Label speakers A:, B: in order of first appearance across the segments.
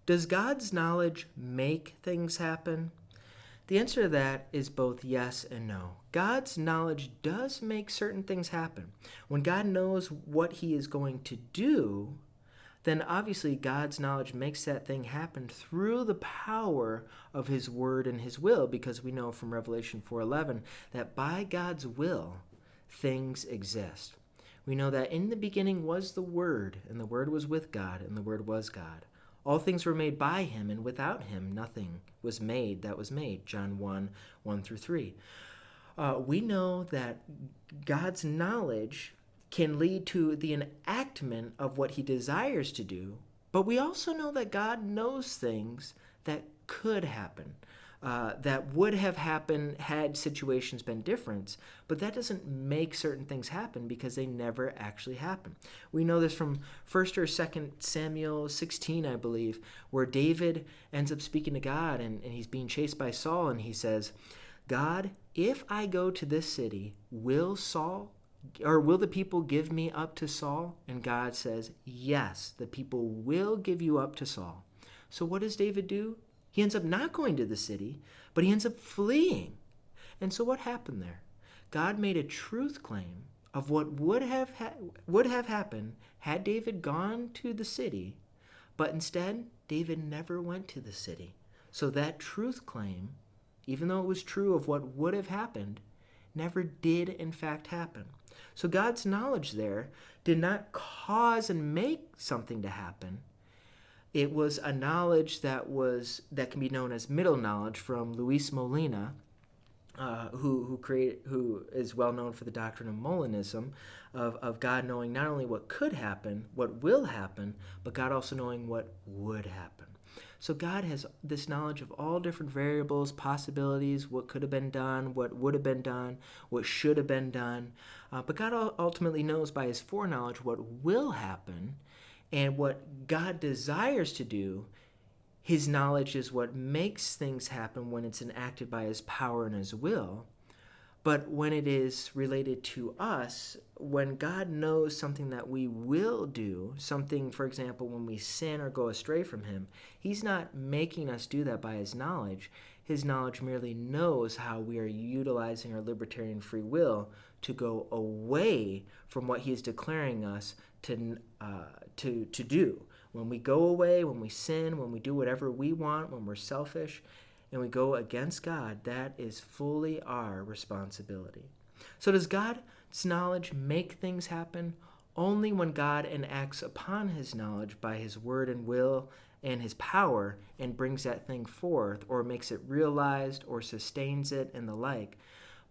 A: Does God's knowledge make things happen? The answer to that is both yes and no. God's knowledge does make certain things happen. When God knows what he is going to do, then obviously God's knowledge makes that thing happen through the power of his word and his will, because we know from Revelation 4:11 that by God's will things exist. We know that in the beginning was the Word, and the Word was with God, and the Word was God. All things were made by him, and without him nothing was made that was made. John 1 through 3. We know that God's knowledge can lead to the enactment of what he desires to do, but we also know that God knows things that could happen, that would have happened had situations been different, but that doesn't make certain things happen because they never actually happen. We know this from 1st or 2nd Samuel 16, I believe, where David ends up speaking to God, and he's being chased by Saul, and he says, God, if I go to this city, will the people give me up to Saul? And God says, yes, the people will give you up to Saul. So what does David do? He ends up not going to the city, but he ends up fleeing. And so what happened there? God made a truth claim of what would have happened had David gone to the city, but instead David never went to the city. So that truth claim, even though it was true of what would have happened, never did in fact happen. So God's knowledge there did not cause and make something to happen. It was a knowledge that can be known as middle knowledge from Luis Molina, who is well known for the doctrine of Molinism, of God knowing not only what could happen, what will happen, but God also knowing what would happen. So God has this knowledge of all different variables, possibilities, what could have been done, what would have been done, what should have been done. But God ultimately knows by his foreknowledge what will happen, and what God desires to do. His knowledge is what makes things happen when it's enacted by his power and his will. But when it is related to us, when God knows something that we will do, something, for example, when we sin or go astray from him, he's not making us do that by his knowledge. His knowledge merely knows how we are utilizing our libertarian free will to go away from what he is declaring us to do. When we go away, when we sin, when we do whatever we want, when we're selfish, and we go against God, that is fully our responsibility. So does God's knowledge make things happen? Only when God enacts upon his knowledge by his word and will and his power and brings that thing forth, or makes it realized, or sustains it, and the like.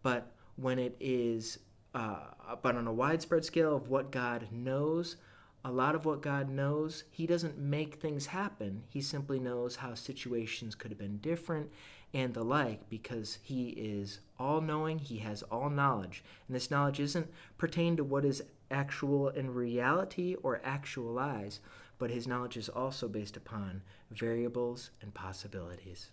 A: But when it is, but on a widespread scale of what God knows, a lot of what God knows, he doesn't make things happen. He simply knows how situations could have been different and the like, because he is all-knowing, he has all knowledge. And this knowledge isn't pertained to what is actual in reality or actualized, but his knowledge is also based upon variables and possibilities.